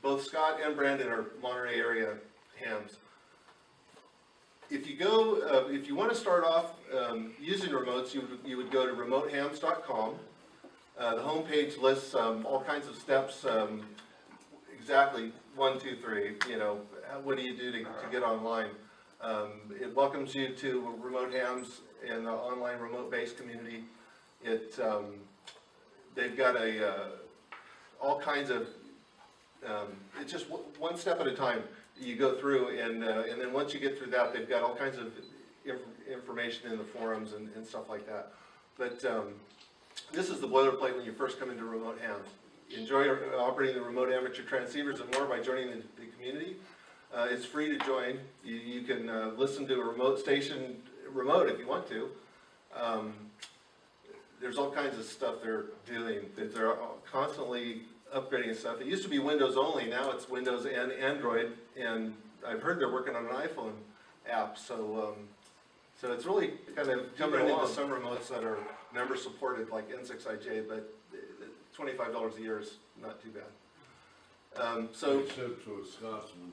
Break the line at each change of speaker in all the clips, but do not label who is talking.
Both Scott and Brandon are Monterey area hams. If you go, if you want to start off using remotes, you would go to remotehams.com. The homepage lists all kinds of steps, exactly 1, 2, 3. You know, what do you do to get online? It welcomes you to Remote Hams and the online remote-based community. They've got all kinds of. It's just one step at a time. You go through, and then once you get through that, they've got all kinds of information in the forums and stuff like that. But this is the boilerplate when you first come into Remote Hams. Enjoy operating the remote amateur transceivers and more by joining the community. It's free to join. You can listen to a remote station remote if you want to. There's all kinds of stuff they're doing. They're constantly upgrading stuff. It used to be Windows only, now it's Windows and Android, and I've heard they're working on an iPhone app, so it's really kind of jumping into some remotes that are member supported like N6IJ, but $25 a year is not too bad.
Except to a Scotsman.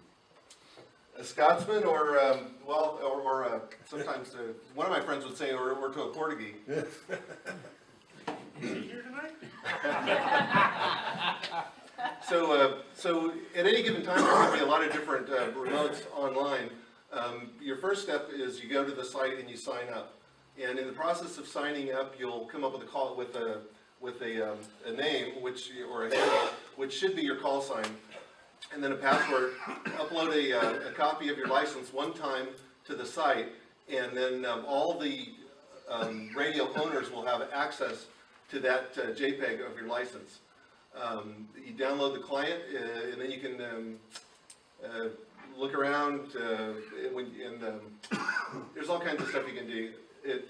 A Scotsman, or sometimes one of my friends would say, or to a Portuguese.
Is he here tonight?
So at any given time, there can be a lot of different remotes online. Your first step is you go to the site and you sign up. And in the process of signing up, you'll come up with a call with a name, or a handle, which should be your call sign, and then a password. Upload a copy of your license one time to the site, and then all the radio owners will have access to that JPEG of your license. You download the client, and then you can look around, there's all kinds of stuff you can do.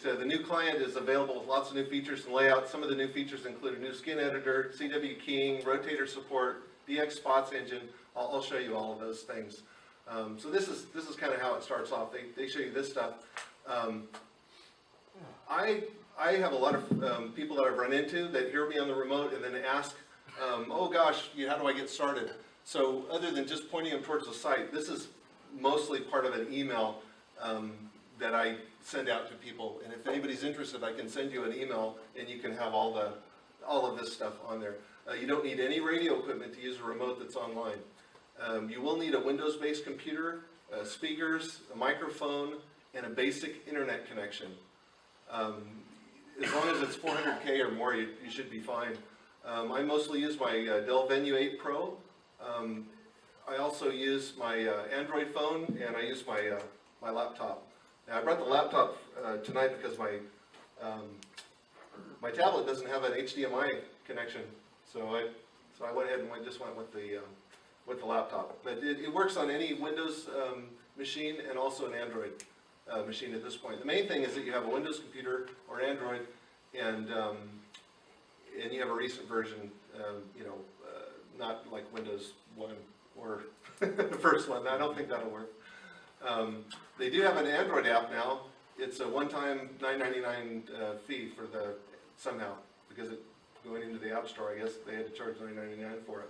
The new client is available with lots of new features and layouts. Some of the new features include a new skin editor, CW keying, rotator support, DX spots engine. I'll show you all of those things. So this is kind of how it starts off. They show you this stuff. I have a lot of people that I've run into that hear me on the remote and then ask, oh gosh, how do I get started? So other than just pointing them towards the site, this is mostly part of an email that I send out to people. And if anybody's interested, I can send you an email and you can have all of this stuff on there. You don't need any radio equipment to use a remote that's online. You will need a Windows-based computer, speakers, a microphone, and a basic internet connection. As long as it's 400K or more, you should be fine. I mostly use my Dell Venue 8 Pro. I also use my Android phone, and I use my laptop. Now, I brought the laptop tonight because my tablet doesn't have an HDMI connection, so I went ahead and just went with the laptop. But it works on any Windows machine and also an Android machine at this point. The main thing is that you have a Windows computer or Android, and you have a recent version, not like Windows 1 or the first one. I don't think that'll work. They do have an Android app now. It's a one-time $9.99 fee for somehow, because going into the App Store, I guess they had to charge $9.99 for it.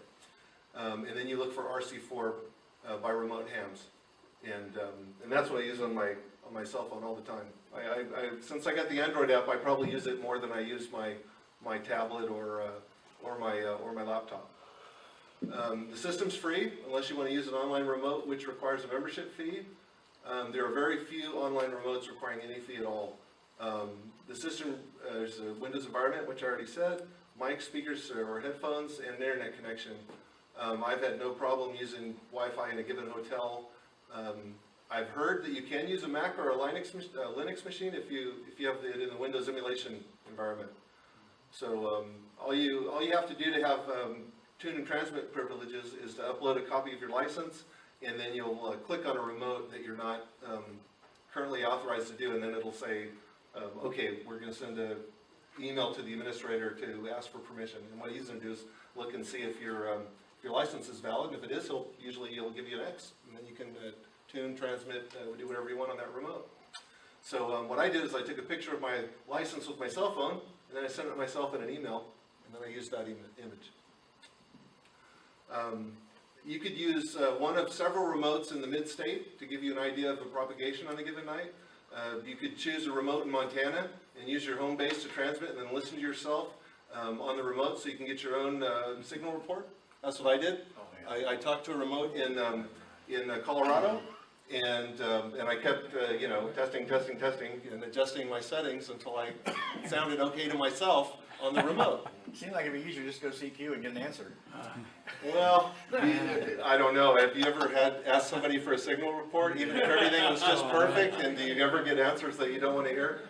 And then you look for RC4 by Remote Hams, and that's what I use on my cell phone all the time. Since I got the Android app, I probably use it more than I use my tablet or my laptop. The system's free unless you want to use an online remote, which requires a membership fee. There are very few online remotes requiring any fee at all. The system is a Windows environment, which I already said, mic, speakers or headphones, and an internet connection. I've had no problem using Wi-Fi in a given hotel. I've heard that you can use a Mac or a Linux machine if you have it in the Windows emulation environment. So all you have to do to have tune and transmit privileges is to upload a copy of your license, and then you'll click on a remote that you're not currently authorized to do, and then it'll say, okay, we're going to send an email to the administrator to ask for permission. And what he's going to do is look and see if your license is valid. And if it is, he'll give you an X, and then you can tune, transmit, do whatever you want on that remote. So what I did is I took a picture of my license with my cell phone, and then I send it myself in an email, and then I use that image. You could use one of several remotes in the mid-state to give you an idea of the propagation on a given night. You could choose a remote in Montana and use your home base to transmit and then listen to yourself on the remote so you can get your own signal report. That's what I did. I talked to a remote in Colorado, and I kept testing and adjusting my settings until I sounded okay to myself on the remote.
Seems like it'd be easier just to go CQ and get an answer.
Well, I don't know. Have you ever asked somebody for a signal report, even if everything was just perfect, and do you ever get answers that you don't want to hear?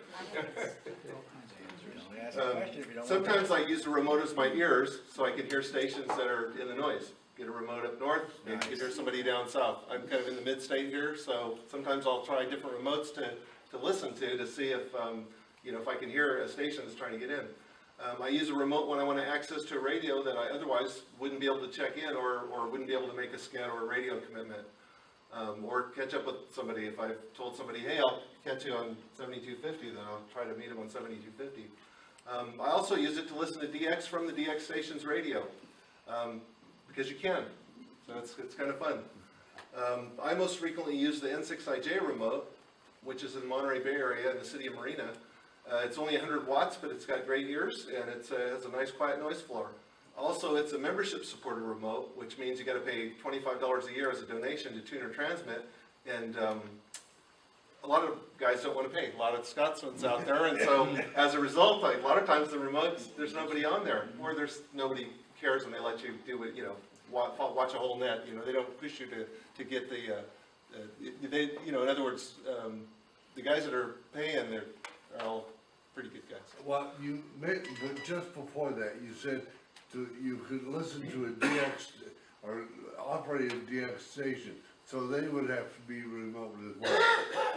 Sometimes I use the remote as my ears, so I can hear stations that are in the noise. Get a remote up north, maybe you can hear somebody down south. I'm kind of in the mid-state here, so sometimes I'll try different remotes to listen to see if, if I can hear a station that's trying to get in. I use a remote when I want to access to a radio that I otherwise wouldn't be able to check in or wouldn't be able to make a scan or a radio commitment. Or catch up with somebody. If I've told somebody, hey, I'll catch you on 7250, then I'll try to meet them on 7250. I also use it to listen to DX from the DX station's radio, because you can. So it's kind of fun. I most frequently use the N6IJ remote, which is in the Monterey Bay area in the city of Marina. It's only 100 watts, but it's got great ears, and it has a nice quiet noise floor. Also, it's a membership supported remote, which means you got to pay $25 a year as a donation to tune or transmit, and a lot of guys don't want to pay. A lot of Scotsmen's out there, and so as a result, a lot of times the remotes, there's nobody on there, or there's nobody cares when they let you do it, watch a whole net. They don't push you to get in other words, the guys that are paying, they're all pretty good guys.
Well, but just before that, you said you could listen to a DX or operate a DX station, so they would have to be remote as well.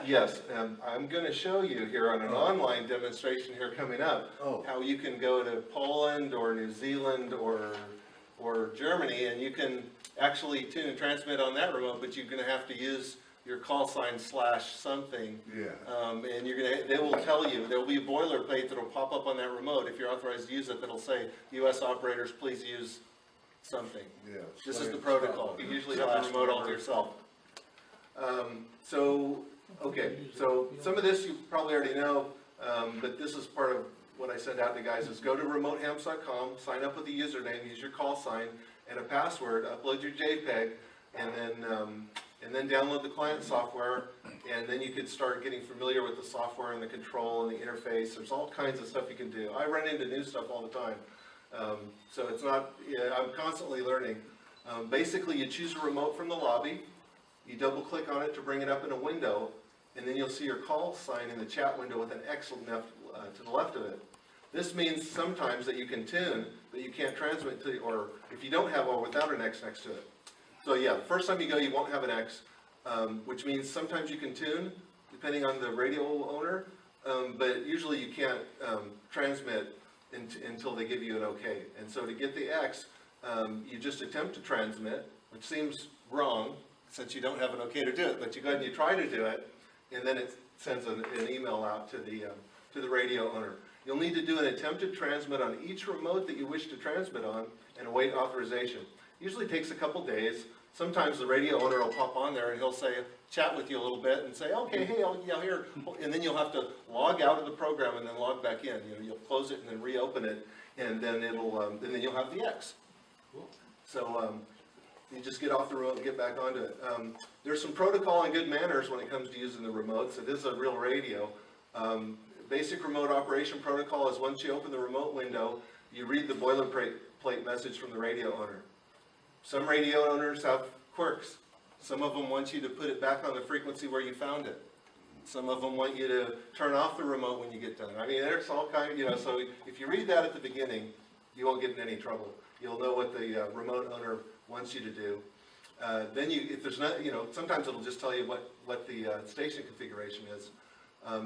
Yes, and I'm going to show you here on an online demonstration here coming up how you can go to Poland or New Zealand or Germany, and you can actually tune and transmit on that remote, but you're going to have to use your call sign / something.
Yeah.
And they will tell you, there will be a boilerplate that will pop up on that remote if you're authorized to use it, that'll say, U.S. operators, please use something.
Yeah.
This is the protocol. You usually have the remote all to yourself. So some of this you probably already know, but this is part of what I send out to guys is go to remotehams.com, sign up with a username, use your call sign and a password, upload your JPEG, and then download the client software, and then you could start getting familiar with the software and the control and the interface. There's all kinds of stuff you can do. I run into new stuff all the time. So it's not, I'm constantly learning. Basically, you choose a remote from the lobby, you double click on it to bring it up in a window, and then you'll see your call sign in the chat window with an X to the left of it. This means sometimes that you can tune, but you can't transmit to, or if you don't have one without an X next to it. So yeah, the first time you go, you won't have an X, which means sometimes you can tune, depending on the radio owner, but usually you can't transmit until they give you an okay. And so to get the X, you just attempt to transmit, which seems wrong, since you don't have an okay to do it, but you go ahead and you try to do it, and then it sends an email out to the radio owner. You'll need to do an attempted transmit on each remote that you wish to transmit on and await authorization. Usually takes a couple days. Sometimes the radio owner will pop on there and he'll say, chat with you a little bit and say, okay, hey, here, and then you'll have to log out of the program and then log back in. You'll close it and then reopen it, and then and then you'll have the X. Cool. So you just get off the remote and get back onto it. There's some protocol and good manners when it comes to using the remotes. It is a real radio. Basic remote operation protocol is once you open the remote window, you read the boilerplate message from the radio owner. Some radio owners have quirks. Some of them want you to put it back on the frequency where you found it. Some of them want you to turn off the remote when you get done. I mean, there's all kind of, so if you read that at the beginning, you won't get in any trouble. You'll know what the remote owner wants you to do. Then if there's not, sometimes it'll just tell you what the station configuration is.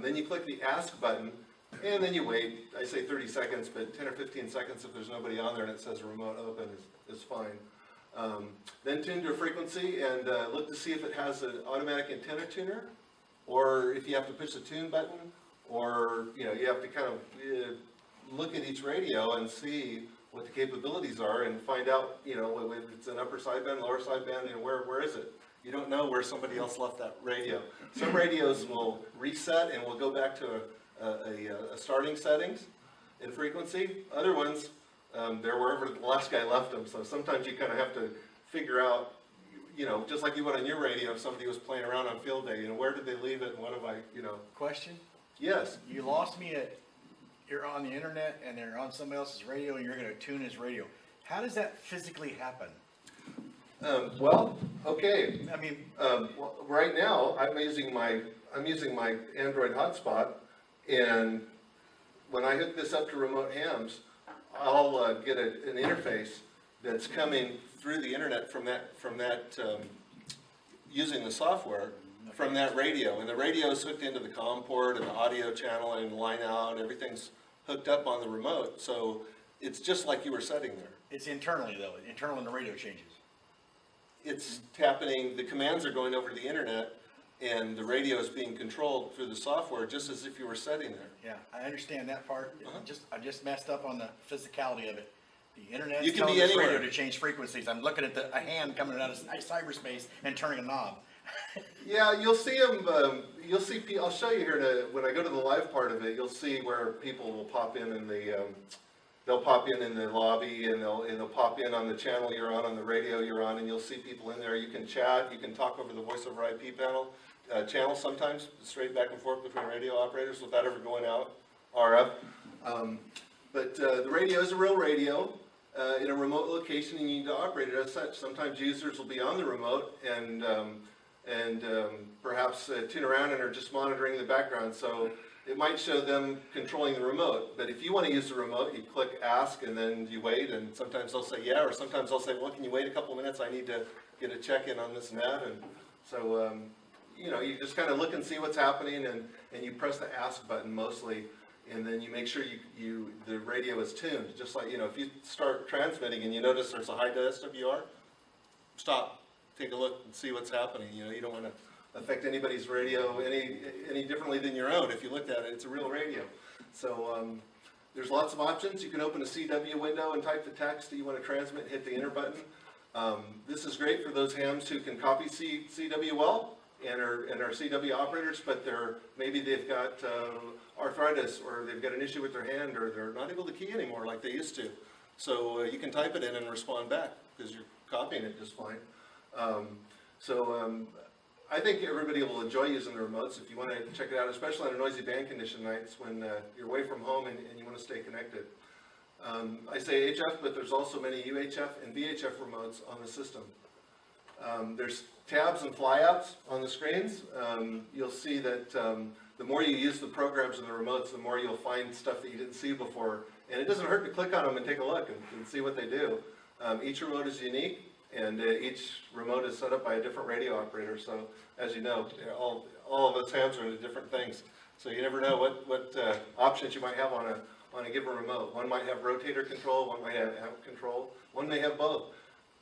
Then you click the ask button, and then you wait. I say 30 seconds, but 10 or 15 seconds if there's nobody on there and it says remote open is fine. Then tune to a frequency and look to see if it has an automatic antenna tuner, or if you have to push the tune button, or you have to kind of look at each radio and see what the capabilities are and find out, you know, whether it's an upper sideband, lower sideband, you know, where is it? You don't know where somebody else left that radio. Some radios will reset and will go back to a starting settings in frequency. Other ones, they're wherever the last guy left them. So sometimes you kind of have to figure out, you know, just like you would on your radio if somebody was playing around on field day, you know, where did they leave it and what have I, you know.
Question?
Yes.
You lost me at, you're on the internet and they're on somebody else's radio and you're gonna tune his radio. How does that physically happen?
Well, okay.
I mean,
Well, right now, I'm using my Android hotspot, and when I hook this up to remote hams, I'll get an interface that's coming through the internet from that using the software from that radio, and the radio is hooked into the COM port and the audio channel and line out. Everything's hooked up on the remote, so it's just like you were setting there.
it's internally though, internal in the radio changes.
It's happening, the commands are going over to the internet, and the radio is being controlled through the software, just as if you were setting there.
Yeah, I understand that part.
Uh-huh.
I just messed up on the physicality of it. The internet's
You can
telling
be
this radio
anywhere.
to change frequencies. I'm looking at a hand coming out of cyberspace and turning a knob.
Yeah, you'll see them, I'll show you here, when I go to the live part of it, you'll see where people will pop in they'll pop in the lobby, and they'll pop in on the channel you're on the radio you're on, and you'll see people in there. You can chat, you can talk over the voice over IP channel sometimes, straight back and forth between radio operators without ever going out RF. But the radio is a real radio in a remote location, and you need to operate it as such. Sometimes users will be on the remote and perhaps tune around and are just monitoring the background. So it might show them controlling the remote. But if you want to use the remote, you click ask and then you wait, and sometimes they'll say yeah, or sometimes they'll say, well, can you wait a couple of minutes? I need to get a check-in on this net. And so, you know, you just kind of look and see what's happening, and you press the ask button mostly, and then you make sure the radio is tuned. Just like, you know, if you start transmitting and you notice there's a high SWR, stop, take a look and see what's happening. You know, you don't want to affect anybody's radio any differently than your own. If you looked at it, it's a real radio. So there's lots of options. You can open a CW window and type the text that you want to transmit and hit the enter button. This is great for those hams who can copy CW well and are CW operators, but maybe they've got arthritis, or they've got an issue with their hand, or they're not able to key anymore like they used to. So you can type it in and respond back because you're copying it just fine. I think everybody will enjoy using the remotes if you want to check it out, especially on a noisy band condition nights when you're away from home and you want to stay connected. I say HF, but there's also many UHF and VHF remotes on the system. There's tabs and flyouts on the screens. You'll see that the more you use the programs and the remotes, the more you'll find stuff that you didn't see before. And it doesn't hurt to click on them and take a look and see what they do. Each remote is unique, and each remote is set up by a different radio operator. So, as you know, all of us hams are into different things. So you never know what options you might have on a given remote. One might have rotator control, one might have amp control, one may have both.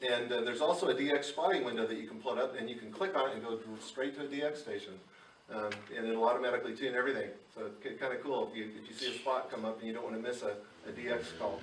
And there's also a DX spotting window that you can plug up, and you can click on it and go straight to a DX station. And it'll automatically tune everything. So it's kind of cool if you see a spot come up and you don't want to miss a DX call.